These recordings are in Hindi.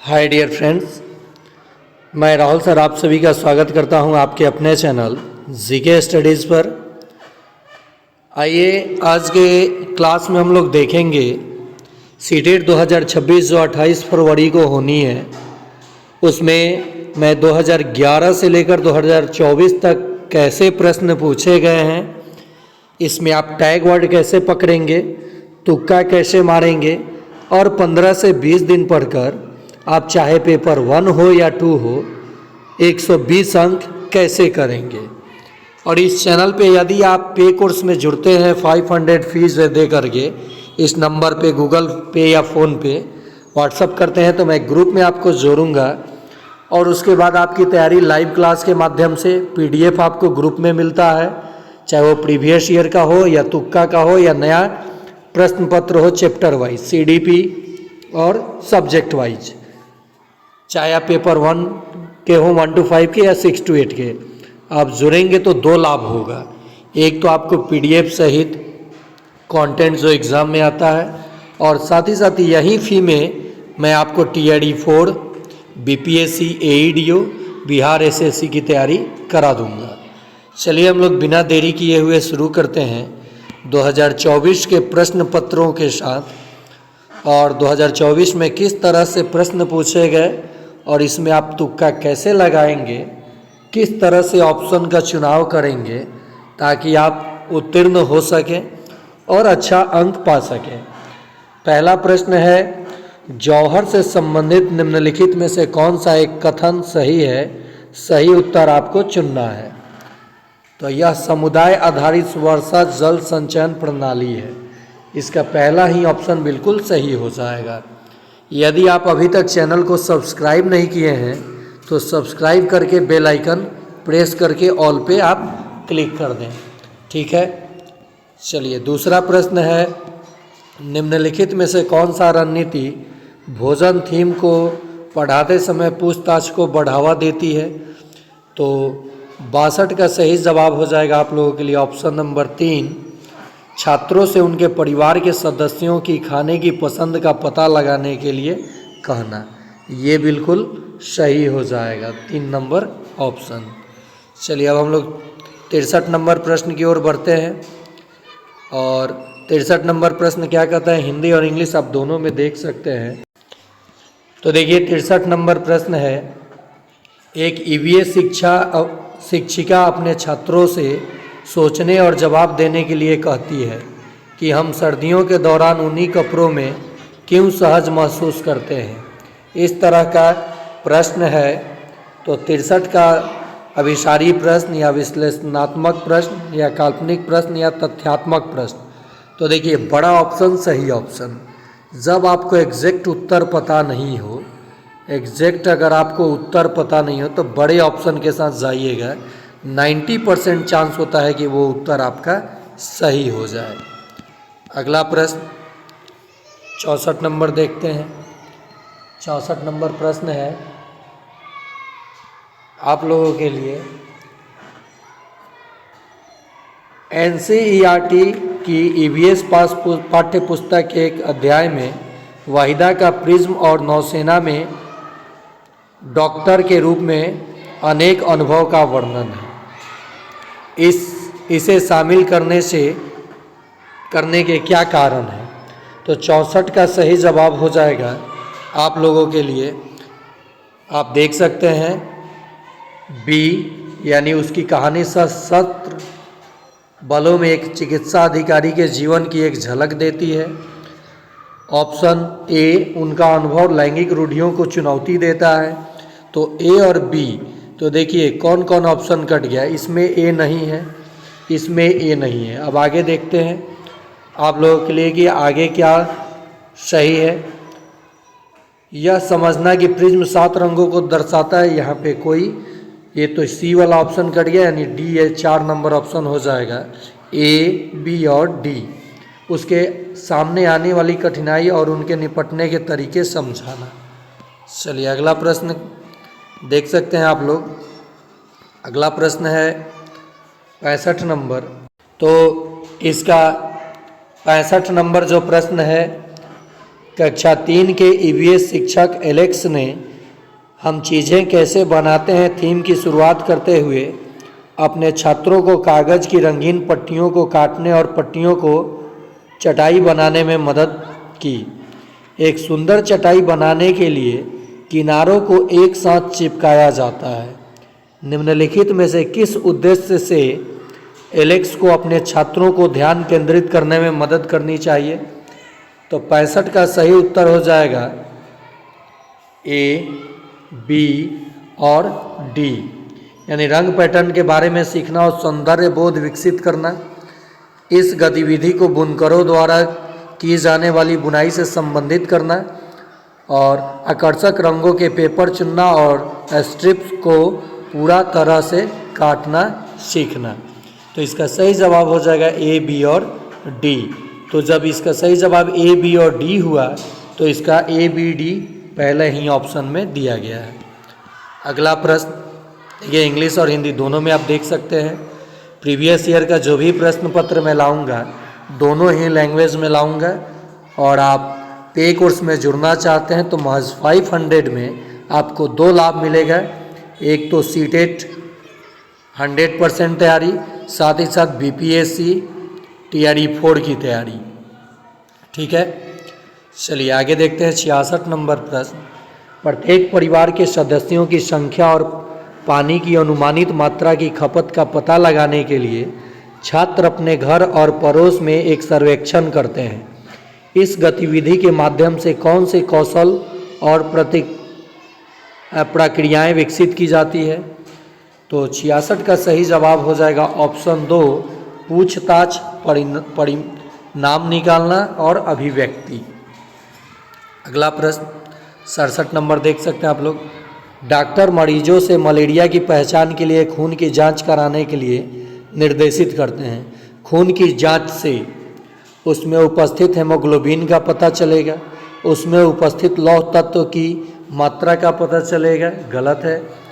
हाय डियर फ्रेंड्स, मैं राहुल सर आप सभी का स्वागत करता हूं आपके अपने चैनल जीके स्टडीज़ पर। आइए आज के क्लास में हम लोग देखेंगे सीटेट 2026 जो 28 फरवरी को होनी है, उसमें मैं 2011 से लेकर 2024 तक कैसे प्रश्न पूछे गए हैं, इसमें आप टैग वर्ड कैसे पकड़ेंगे, तुक्का कैसे मारेंगे और 15 से 20 दिन पढ़कर आप चाहे पेपर 1 हो या 2 हो 120 अंक कैसे करेंगे। और इस चैनल पे यदि आप पे कोर्स में जुड़ते हैं 500 फीस दे करके इस नंबर पे गूगल पे या फ़ोन पे व्हाट्सअप करते हैं तो मैं ग्रुप में आपको जोड़ूंगा और उसके बाद आपकी तैयारी लाइव क्लास के माध्यम से पीडीएफ आपको ग्रुप में मिलता है, चाहे वो प्रीवियस ईयर का हो या तुक्का का हो या नया प्रश्न पत्र हो चैप्टर वाइज सीडीपी और सब्जेक्ट वाइज, चाहे आप पेपर 1 के हो 1 to 5 के या 6 to 8 के। आप जुड़ेंगे तो 2 लाभ होगा। एक तो आपको पीडीएफ सहित कंटेंट जो एग्ज़ाम में आता है और साथ ही साथ यही फी में मैं आपको TRD 4 BPSC AEDO Bihar SSC की तैयारी करा दूंगा। चलिए हम लोग बिना देरी किए हुए शुरू करते हैं 2024 के प्रश्न पत्रों के साथ और 2024 में किस तरह से प्रश्न पूछे गए और इसमें आप तुक्का कैसे लगाएंगे, किस तरह से ऑप्शन का चुनाव करेंगे ताकि आप उत्तीर्ण हो सकें और अच्छा अंक पा सकें। पहला प्रश्न है, जौहर से संबंधित निम्नलिखित में से कौन सा एक कथन सही है? सही उत्तर आपको चुनना है। तो यह समुदाय आधारित वर्षा जल संचयन प्रणाली है। इसका पहला ही ऑप्शन बिल्कुल सही हो जाएगा। यदि आप अभी तक चैनल को सब्सक्राइब नहीं किए हैं तो सब्सक्राइब करके बेल आइकन प्रेस करके ऑल पे आप क्लिक कर दें, ठीक है। चलिए दूसरा प्रश्न है, निम्नलिखित में से कौन सा रणनीति भोजन थीम को पढ़ाते समय पूछताछ को बढ़ावा देती है? तो 62 का सही जवाब हो जाएगा आप लोगों के लिए ऑप्शन नंबर 3, छात्रों से उनके परिवार के सदस्यों की खाने की पसंद का पता लगाने के लिए कहना। ये बिल्कुल सही हो जाएगा 3 नंबर ऑप्शन। चलिए अब हम लोग 63 नंबर प्रश्न की ओर बढ़ते हैं और 63 नंबर प्रश्न क्या कहता है, हिंदी और इंग्लिश आप दोनों में देख सकते हैं। तो देखिए 63 नंबर प्रश्न है, एक ईवीएस शिक्षिका अपने छात्रों से सोचने और जवाब देने के लिए कहती है कि हम सर्दियों के दौरान उन्हीं कपड़ों में क्यों सहज महसूस करते हैं। इस तरह का प्रश्न है। तो 63 का अभिसारी प्रश्न या विश्लेषणात्मक प्रश्न या काल्पनिक प्रश्न या तथ्यात्मक प्रश्न। तो देखिए बड़ा ऑप्शन सही ऑप्शन। जब आपको एग्जैक्ट उत्तर पता नहीं हो, एग्जैक्ट अगर आपको उत्तर पता नहीं हो तो बड़े ऑप्शन के साथ जाइएगा, 90% चांस होता है कि वो उत्तर आपका सही हो जाए। अगला प्रश्न 64 नंबर देखते हैं। 64 नंबर प्रश्न है आप लोगों के लिए, NCERT की EVS पाठ्य पुस्तक के एक अध्याय में वाहिदा का प्रिज्म और नौसेना में डॉक्टर के रूप में अनेक अनुभव का वर्णन है। इसे शामिल करने के क्या कारण हैं? तो 64 का सही जवाब हो जाएगा आप लोगों के लिए, आप देख सकते हैं बी, यानी उसकी कहानी सशस्त्र बलों में एक चिकित्सा अधिकारी के जीवन की एक झलक देती है। ऑप्शन ए, उनका अनुभव लैंगिक रूढ़ियों को चुनौती देता है। तो ए और बी, तो देखिए कौन कौन ऑप्शन कट गया, इसमें ए नहीं है, इसमें ए नहीं है। अब आगे देखते हैं आप लोगों के लिए कि आगे क्या सही है। यह समझना कि प्रिज्म 7 रंगों को दर्शाता है, यहाँ पे कोई, ये तो सी वाला ऑप्शन कट गया, यानी डी है 4 नंबर ऑप्शन हो जाएगा, ए बी और डी। उसके सामने आने वाली कठिनाई और उनके निपटने के तरीके समझाना। चलिए अगला प्रश्न देख सकते हैं आप लोग। अगला प्रश्न है 65 नंबर। तो इसका 65 नंबर जो प्रश्न है, कक्षा 3 के ईवीएस शिक्षक एलेक्स ने हम चीज़ें कैसे बनाते हैं थीम की शुरुआत करते हुए अपने छात्रों को कागज़ की रंगीन पट्टियों को काटने और पट्टियों को चटाई बनाने में मदद की। एक सुंदर चटाई बनाने के लिए किनारों को एक साथ चिपकाया जाता है। निम्नलिखित में से किस उद्देश्य से एलेक्स को अपने छात्रों को ध्यान केंद्रित करने में मदद करनी चाहिए? तो 65 का सही उत्तर हो जाएगा ए, बी और डी, यानी रंग पैटर्न के बारे में सीखना और सौंदर्य बोध विकसित करना। इस गतिविधि को बुनकरों द्वारा की जाने वाली बुनाई से संबंधित करना और आकर्षक रंगों के पेपर चुनना और स्ट्रिप्स को पूरा तरह से काटना सीखना। तो इसका सही जवाब हो जाएगा ए, बी और डी। तो जब इसका सही जवाब ए, बी और डी हुआ तो इसका ए, बी, डी पहले ही ऑप्शन में दिया गया है। अगला प्रश्न, ये इंग्लिश और हिंदी दोनों में आप देख सकते हैं। प्रीवियस ईयर का जो भी प्रश्न पत्र मैं लाऊंगा दोनों ही लैंग्वेज में लाऊंगा, और आप पे कोर्स में जुड़ना चाहते हैं तो महज 500 में आपको 2 लाभ मिलेगा। एक तो सीटेट 100% तैयारी, साथ ही साथ बीपीएससी टीआरई 4 की तैयारी। ठीक है, चलिए आगे देखते हैं 66 नंबर प्रश्न। प्रत्येक परिवार के सदस्यों की संख्या और पानी की अनुमानित मात्रा की खपत का पता लगाने के लिए छात्र अपने घर और पड़ोस में एक सर्वेक्षण करते हैं। इस गतिविधि के माध्यम से कौन से कौशल और प्रक्रियाएं विकसित की जाती है? तो 66 का सही जवाब हो जाएगा ऑप्शन 2, पूछताछ, परिणाम निकालना और अभिव्यक्ति। अगला प्रश्न 67 नंबर देख सकते हैं आप लोग। डॉक्टर मरीजों से मलेरिया की पहचान के लिए खून की जांच कराने के लिए निर्देशित करते हैं। खून की जांच से उसमें उपस्थित हेमोग्लोबिन का पता चलेगा, उसमें उपस्थित लौह तत्व की मात्रा का पता चलेगा, गलत है।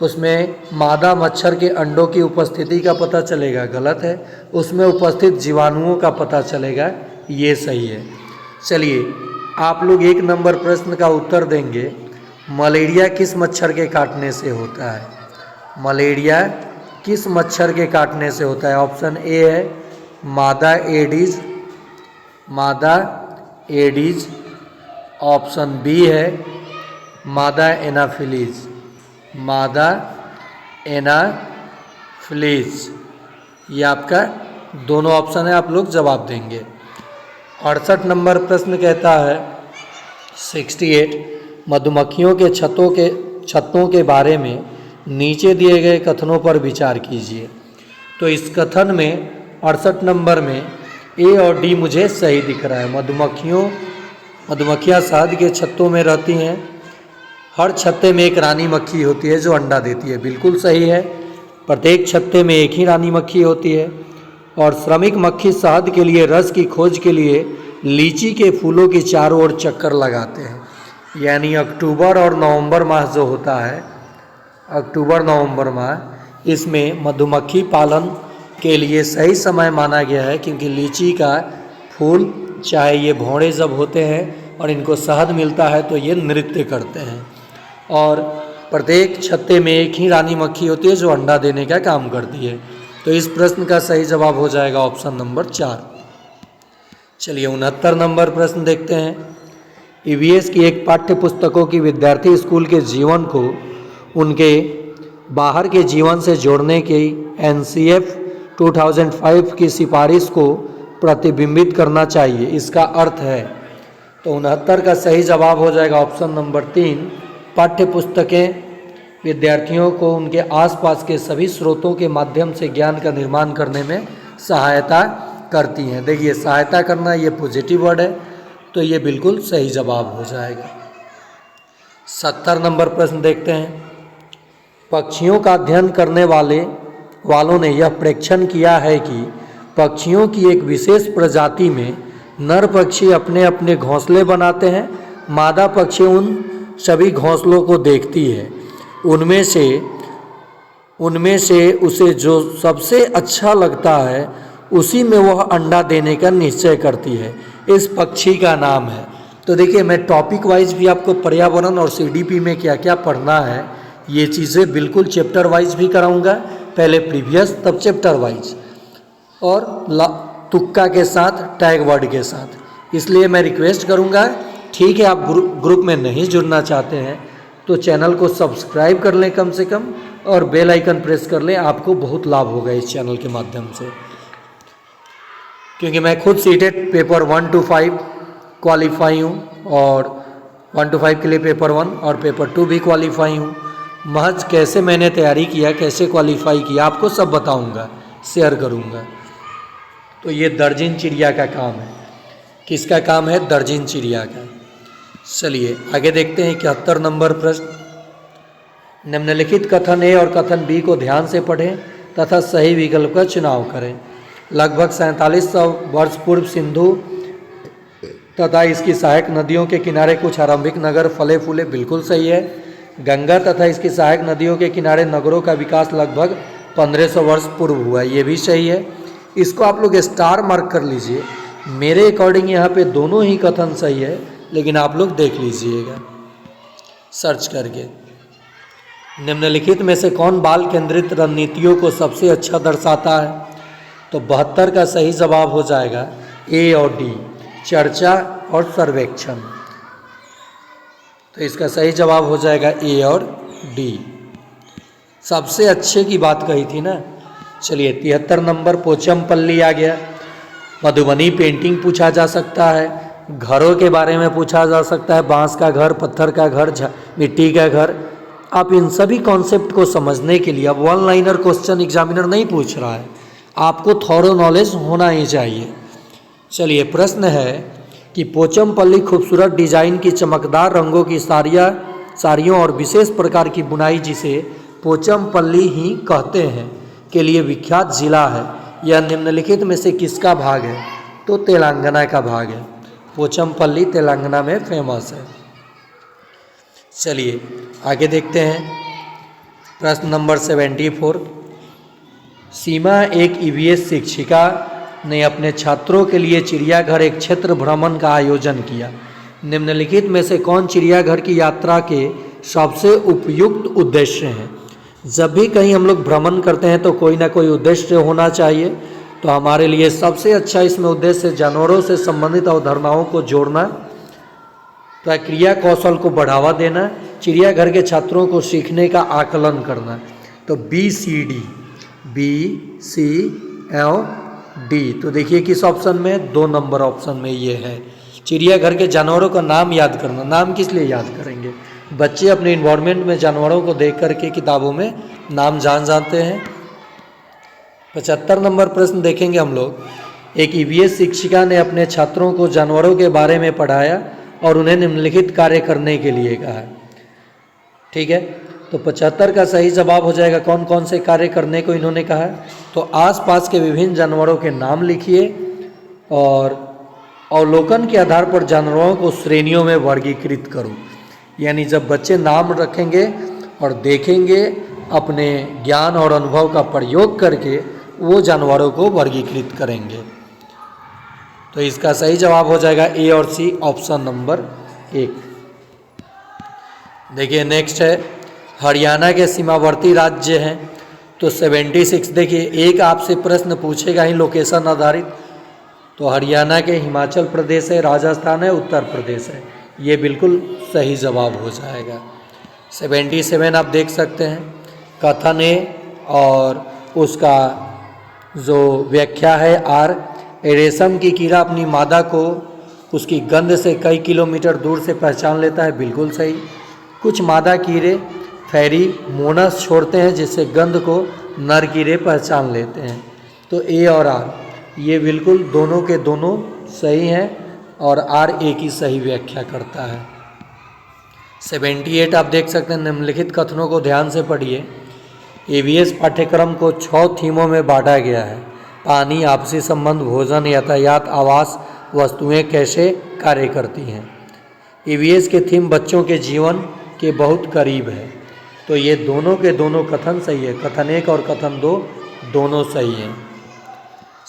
उसमें मादा मच्छर के अंडों की उपस्थिति का पता चलेगा, गलत है। उसमें उपस्थित जीवाणुओं का पता चलेगा, ये सही है। चलिए आप लोग 1 नंबर प्रश्न का उत्तर देंगे, मलेरिया किस मच्छर के काटने से होता है? मलेरिया किस मच्छर के काटने से होता है? ऑप्शन ए है मादा एडिज, मादा एडिज। ऑप्शन बी है मादा एनाफिलीज, मादा एनाफिलीज। ये आपका दोनों ऑप्शन है, आप लोग जवाब देंगे। 68 नंबर प्रश्न कहता है 68 मधुमक्खियों के छत्तों के बारे में नीचे दिए गए कथनों पर विचार कीजिए। तो इस कथन में 68 नंबर में ए और डी मुझे सही दिख रहा है। मधुमक्खियाँ शहद के छत्तों में रहती हैं। हर छत्ते में एक रानी मक्खी होती है जो अंडा देती है, बिल्कुल सही है। प्रत्येक छत्ते में एक ही रानी मक्खी होती है। और श्रमिक मक्खी शहद के लिए रस की खोज के लिए लीची के फूलों की चारों ओर चक्कर लगाते हैं। यानी अक्टूबर और नवंबर माह जो होता है, अक्टूबर नवंबर माह, इसमें मधुमक्खी पालन के लिए सही समय माना गया है, क्योंकि लीची का फूल, चाहे ये भौरे जब होते हैं और इनको शहद मिलता है तो ये नृत्य करते हैं। और प्रत्येक छत्ते में एक ही रानी मक्खी होती है जो अंडा देने का काम करती है। तो इस प्रश्न का सही जवाब हो जाएगा ऑप्शन नंबर 4। चलिए 69 नंबर प्रश्न देखते हैं। ईवीएस की एक पाठ्य पुस्तकों की विद्यार्थी स्कूल के जीवन को उनके बाहर के जीवन से जोड़ने की एनसीएफ 2005 की सिफारिश को प्रतिबिंबित करना चाहिए। इसका अर्थ है, तो 69 का सही जवाब हो जाएगा ऑप्शन नंबर 3, पाठ्य पुस्तकें विद्यार्थियों को उनके आसपास के सभी स्रोतों के माध्यम से ज्ञान का निर्माण करने में सहायता करती हैं। देखिए सहायता करना ये पॉजिटिव वर्ड है, तो ये बिल्कुल सही जवाब हो जाएगा। 70 नंबर प्रश्न देखते हैं। पक्षियों का अध्ययन करने वालों ने यह प्रेक्षण किया है कि पक्षियों की एक विशेष प्रजाति में नर पक्षी अपने अपने घोंसले बनाते हैं। मादा पक्षी उन सभी घोंसलों को देखती है, उनमें से उसे जो सबसे अच्छा लगता है उसी में वह अंडा देने का निश्चय करती है। इस पक्षी का नाम है। तो देखिए मैं टॉपिक वाइज भी आपको पर्यावरण और सीडीपी में क्या क्या पढ़ना है ये चीज़ें बिल्कुल चैप्टर वाइज भी कराऊंगा, पहले प्रीवियस तब चैप्टर वाइज, और तुक्का के साथ टैग वर्ड के साथ। इसलिए मैं रिक्वेस्ट करूंगा, ठीक है आप ग्रुप में नहीं जुड़ना चाहते हैं तो चैनल को सब्सक्राइब कर लें कम से कम, और बेल आइकन प्रेस कर लें, आपको बहुत लाभ होगा इस चैनल के माध्यम से। क्योंकि मैं खुद सीटेट पेपर 1 to 5 क्वालिफाई हूँ, और 1 to 5 के लिए पेपर 1 और पेपर 2 भी क्वालिफाई हूँ। महज कैसे मैंने तैयारी किया, कैसे क्वालिफाई किया, आपको सब बताऊँगा, शेयर करूँगा। तो ये दर्जन चिड़िया का काम है। किसका काम है? दर्जन चिड़िया का। चलिए आगे देखते हैं 71 नंबर प्रश्न। निम्नलिखित कथन ए और कथन बी को ध्यान से पढ़ें तथा सही विकल्प का चुनाव करें। लगभग 4700 वर्ष पूर्व सिंधु तथा इसकी सहायक नदियों के किनारे कुछ आरंभिक नगर फले फूले, बिल्कुल सही है। गंगा तथा इसकी सहायक नदियों के किनारे नगरों का विकास लगभग 1500 वर्ष पूर्व हुआ, ये भी सही है। इसको आप लोग स्टार मार्क कर लीजिए। मेरे अकॉर्डिंग यहाँ पे दोनों ही कथन सही है, लेकिन आप लोग देख लीजिएगा सर्च करके। निम्नलिखित में से कौन बाल केंद्रित रणनीतियों को सबसे अच्छा दर्शाता है? तो 72 का सही जवाब हो जाएगा ए और डी, चर्चा और सर्वेक्षण। तो इसका सही जवाब हो जाएगा ए और डी। सबसे अच्छे की बात कही थी ना। चलिए 73 नंबर पोचमपल्ली आ गया। मधुबनी पेंटिंग पूछा जा सकता है, घरों के बारे में पूछा जा सकता है, बांस का घर, पत्थर का घर, मिट्टी का घर। आप इन सभी कॉन्सेप्ट को समझने के लिए, अब वन लाइनर क्वेश्चन एग्जामिनर नहीं पूछ रहा है, आपको थॉरो नॉलेज होना ही चाहिए। चलिए प्रश्न है कि पोचमपल्ली खूबसूरत डिजाइन की चमकदार रंगों की साड़ियों और विशेष प्रकार की बुनाई जिसे पोचमपल्ली ही कहते हैं के लिए विख्यात जिला है। यह निम्नलिखित में से किसका भाग है? तो तेलंगाना का भाग है। पोचमपल्ली तेलंगाना में फेमस है। चलिए आगे देखते हैं प्रश्न नंबर 74। सीमा एक ईवीएस शिक्षिका ने अपने छात्रों के लिए चिड़ियाघर एक क्षेत्र भ्रमण का आयोजन किया। निम्नलिखित में से कौन चिड़ियाघर की यात्रा के सबसे उपयुक्त उद्देश्य हैं? जब भी कहीं हम लोग भ्रमण करते हैं तो कोई ना कोई उद्देश्य होना चाहिए। तो हमारे लिए सबसे अच्छा इसमें उद्देश्य जानवरों से संबंधित अवधारणाओं को जोड़ना, प्रक्रिया कौशल को बढ़ावा देना, चिड़ियाघर के छात्रों को सीखने का आकलन करना। तो BCD, BCD। तो देखिए किस ऑप्शन में? 2 नंबर ऑप्शन में ये है। चिड़ियाघर के जानवरों का नाम याद करना। नाम किस लिए याद करेंगे? बच्चे अपने इन्वायरमेंट में जानवरों को देख करके किताबों में नाम जानते हैं। 75 नंबर प्रश्न देखेंगे हम लोग। एक ईवीएस शिक्षिका ने अपने छात्रों को जानवरों के बारे में पढ़ाया और उन्हें निम्नलिखित कार्य करने के लिए कहा। ठीक है, तो 75 का सही जवाब हो जाएगा कौन कौन से कार्य करने को इन्होंने कहा। तो आसपास के विभिन्न जानवरों के नाम लिखिए और अवलोकन के आधार पर जानवरों को श्रेणियों में वर्गीकृत करो। यानी जब बच्चे नाम रखेंगे और देखेंगे, अपने ज्ञान और अनुभव का प्रयोग करके वो जानवरों को वर्गीकृत करेंगे। तो इसका सही जवाब हो जाएगा ए और सी, ऑप्शन नंबर 1। देखिए नेक्स्ट है, हरियाणा के सीमावर्ती राज्य हैं। तो 76 देखिए, एक आपसे प्रश्न पूछेगा ही लोकेशन आधारित। तो हरियाणा के हिमाचल प्रदेश है, राजस्थान है, उत्तर प्रदेश है, ये बिल्कुल सही जवाब हो जाएगा। 77 आप देख सकते हैं, कथन ए और उसका जो व्याख्या है आर। रेशम की कीड़ा अपनी मादा को उसकी गंध से कई किलोमीटर दूर से पहचान लेता है, बिल्कुल सही। कुछ मादा कीड़े फेरोमोन्स छोड़ते हैं जिससे गंध को नर कीड़े पहचान लेते हैं। तो ए और आर ये बिल्कुल दोनों के दोनों सही हैं और आर ए की सही व्याख्या करता है। 78 आप देख सकते हैं, निम्नलिखित कथनों को ध्यान से पढ़िए। ईवीएस पाठ्यक्रम को 6 थीमों में बांटा गया है। पानी, आपसी संबंध, भोजन, यातायात, आवास, वस्तुएं कैसे कार्य करती हैं। ईवीएस के थीम बच्चों के जीवन के बहुत करीब है। तो ये दोनों के दोनों कथन सही है, कथन 1 और कथन 2 दोनों सही हैं।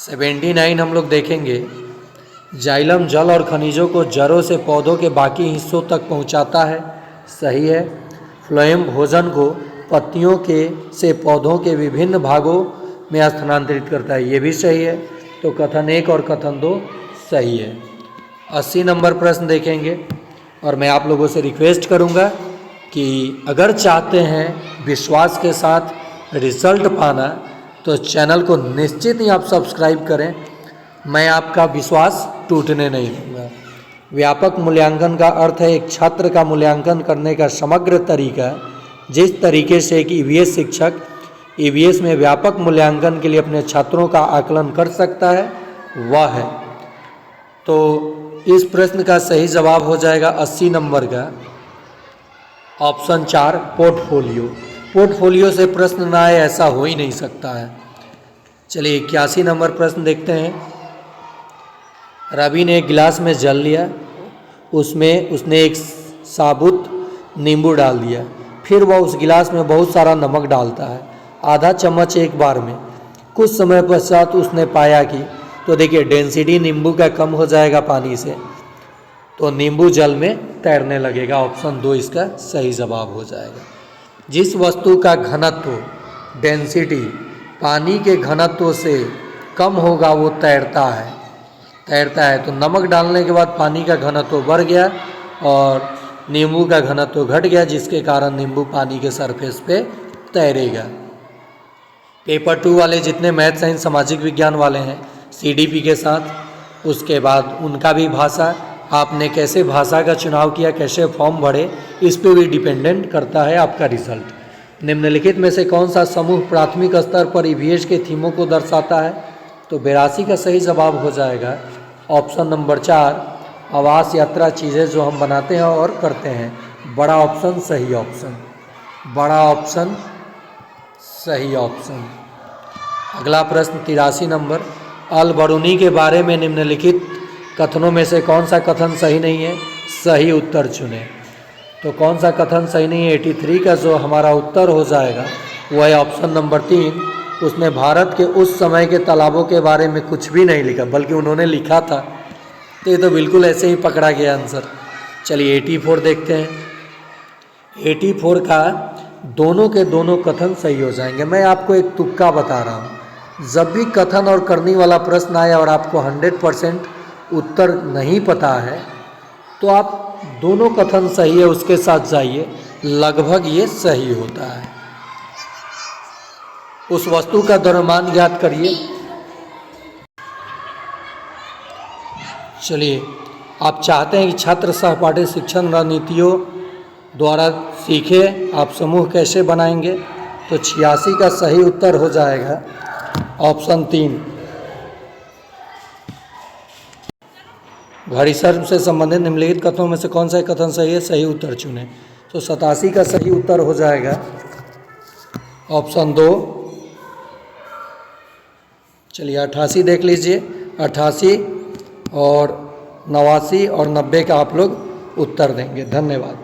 79 हम लोग देखेंगे, जाइलम जल और खनिजों को जड़ों से पौधों के बाकी हिस्सों तक पहुंचाता है, सही है। फ्लोएम भोजन को पत्तियों के से पौधों के विभिन्न भागों में स्थानांतरित करता है, ये भी सही है। तो कथन 1 और कथन 2 सही है। 80 नंबर प्रश्न देखेंगे और मैं आप लोगों से रिक्वेस्ट करूंगा कि अगर चाहते हैं विश्वास के साथ रिजल्ट पाना तो चैनल को निश्चित ही आप सब्सक्राइब करें। मैं आपका विश्वास टूटने नहीं दूंगा। व्यापक मूल्यांकन का अर्थ है एक छात्र का मूल्यांकन करने का समग्र तरीका। जिस तरीके से एक ईवीएस शिक्षक ईवीएस में व्यापक मूल्यांकन के लिए अपने छात्रों का आकलन कर सकता है वह है। तो इस प्रश्न का सही जवाब हो जाएगा 80 नंबर का ऑप्शन 4 पोर्टफोलियो। पोर्टफोलियो से प्रश्न ना आए ऐसा हो ही नहीं सकता है। चलिए 81 नंबर प्रश्न देखते हैं। रवि ने एक गिलास में जल लिया, उसमें उसने एक साबुत नींबू डाल दिया, फिर वह उस गिलास में बहुत सारा नमक डालता है, आधा चम्मच एक बार में। कुछ समय पश्चात उसने पाया कि, तो देखिए डेंसिटी नींबू का कम हो जाएगा पानी से, तो नींबू जल में तैरने लगेगा। ऑप्शन 2 इसका सही जवाब हो जाएगा। जिस वस्तु का घनत्व डेंसिटी पानी के घनत्व से कम होगा वो तैरता है। तो नमक डालने के बाद पानी का घनत्व बढ़ गया और नींबू का घनत्व घट गया, जिसके कारण नींबू पानी के सरफेस पे तैरेगा। पेपर 2 वाले जितने मैथ साइंस सामाजिक विज्ञान वाले हैं सीडीपी के साथ, उसके बाद उनका भी भाषा, आपने कैसे भाषा का चुनाव किया, कैसे फॉर्म भरे, इस पे भी डिपेंडेंट करता है आपका रिजल्ट। निम्नलिखित में से कौन सा समूह प्राथमिक स्तर पर ईवीएस के थीमों को दर्शाता है? तो 82 का सही जवाब हो जाएगा ऑप्शन नंबर 4 आवास, यात्रा, चीज़ें जो हम बनाते हैं और करते हैं। बड़ा ऑप्शन सही ऑप्शन, बड़ा ऑप्शन सही ऑप्शन। अगला प्रश्न 83 नंबर, अल बरूनी के बारे में निम्नलिखित कथनों में से कौन सा कथन सही नहीं है? सही उत्तर चुनें। तो कौन सा कथन सही नहीं है? 83 का जो हमारा उत्तर हो जाएगा वह है ऑप्शन नंबर 3। उसने भारत के उस समय के तालाबों के बारे में कुछ भी नहीं लिखा, बल्कि उन्होंने लिखा था। तो ये तो बिल्कुल ऐसे ही पकड़ा गया आंसर। चलिए 84 देखते हैं। 84 का दोनों के दोनों कथन सही हो जाएंगे। मैं आपको एक तुक्का बता रहा हूँ, जब भी कथन और करनी वाला प्रश्न आए और आपको 100% उत्तर नहीं पता है तो आप दोनों कथन सही है उसके साथ जाइए, लगभग ये सही होता है। उस वस्तु का द्रव्यमान ज्ञात करिए। चलिए, आप चाहते हैं कि छात्र सहपाठी शिक्षण रणनीतियों द्वारा सीखे, आप समूह कैसे बनाएंगे? तो 86 का सही उत्तर हो जाएगा ऑप्शन 3। घड़ीसर से संबंधित निम्नलिखित कथनों में से कौन सा कथन सही है? सही उत्तर चुनें। तो 87 का सही उत्तर हो जाएगा ऑप्शन 2। चलिए 88 देख लीजिए। 88 और 89 और 90 का आप लोग उत्तर देंगे। धन्यवाद।